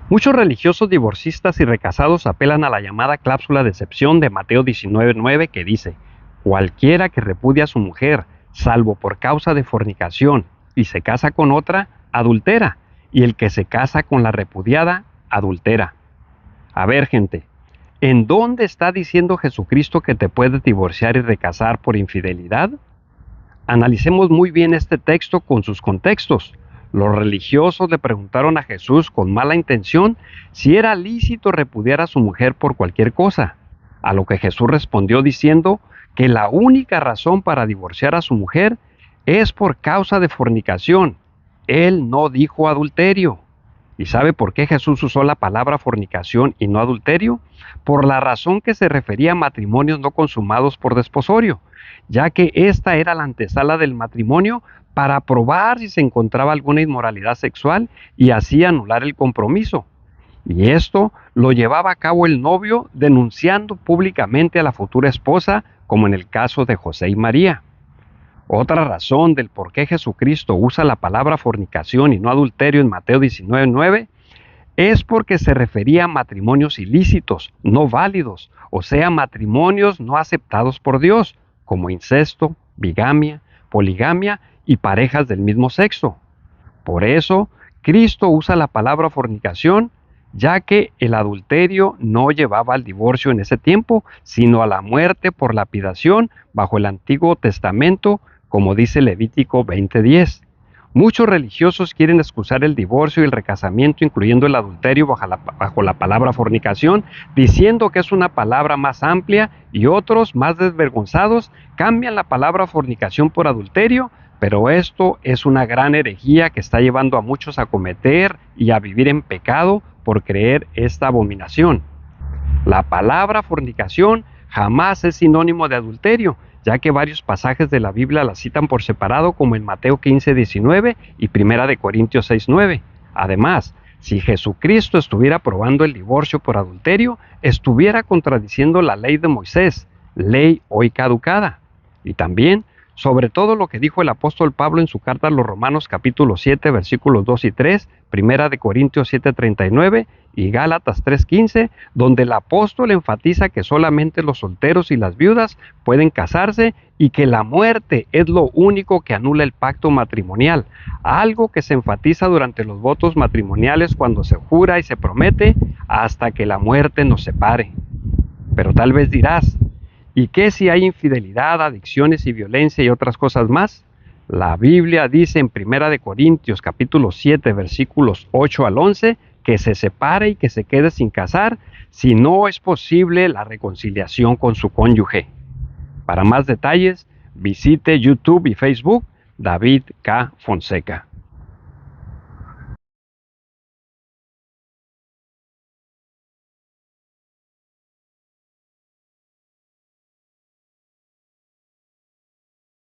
Muchos religiosos divorcistas y recasados apelan a la llamada cláusula de excepción de Mateo 19:9 que dice: cualquiera que repudia a su mujer, salvo por causa de fornicación, y se casa con otra, adultera, y el que se casa con la repudiada, adultera. A ver, gente, ¿en dónde está diciendo Jesucristo que te puedes divorciar y recasar por infidelidad? Analicemos muy bien este texto con sus contextos. Los religiosos le preguntaron a Jesús con mala intención si era lícito repudiar a su mujer por cualquier cosa, a lo que Jesús respondió diciendo que la única razón para divorciar a su mujer es por causa de fornicación. Él no dijo adulterio. ¿Y sabe por qué Jesús usó la palabra fornicación y no adulterio? Por la razón que se refería a matrimonios no consumados por desposorio, ya que esta era la antesala del matrimonio para probar si se encontraba alguna inmoralidad sexual y así anular el compromiso. Y esto lo llevaba a cabo el novio denunciando públicamente a la futura esposa, como en el caso de José y María. Otra razón del por qué Jesucristo usa la palabra fornicación y no adulterio en Mateo 19:9 es porque se refería a matrimonios ilícitos, no válidos, o sea, matrimonios no aceptados por Dios, como incesto, bigamia, poligamia y parejas del mismo sexo. Por eso, Cristo usa la palabra fornicación, ya que el adulterio no llevaba al divorcio en ese tiempo, sino a la muerte por lapidación bajo el Antiguo Testamento, como dice Levítico 20:10. Muchos religiosos quieren excusar el divorcio y el recasamiento, incluyendo el adulterio, bajo la palabra fornicación, diciendo que es una palabra más amplia, y otros, más desvergonzados, cambian la palabra fornicación por adulterio, pero esto es una gran herejía que está llevando a muchos a cometer y a vivir en pecado por creer esta abominación. La palabra fornicación jamás es sinónimo de adulterio, ya que varios pasajes de la Biblia la citan por separado, como en Mateo 15:19 y 1 de Corintios 6:9. Además, si Jesucristo estuviera aprobando el divorcio por adulterio, estuviera contradiciendo la ley de Moisés, ley hoy caducada. Y también, sobre todo lo que dijo el apóstol Pablo en su carta a los Romanos capítulo 7, versículos 2 y 3, 1 de Corintios 7:39 y Gálatas 3:15, donde el apóstol enfatiza que solamente los solteros y las viudas pueden casarse y que la muerte es lo único que anula el pacto matrimonial, algo que se enfatiza durante los votos matrimoniales cuando se jura y se promete hasta que la muerte nos separe. Pero tal vez dirás, ¿y qué si hay infidelidad, adicciones y violencia y otras cosas más? La Biblia dice en 1 de Corintios capítulo 7 versículos 8 al 11 que se separe y que se quede sin casar si no es posible la reconciliación con su cónyuge. Para más detalles, visite YouTube y Facebook David K. Fonseca.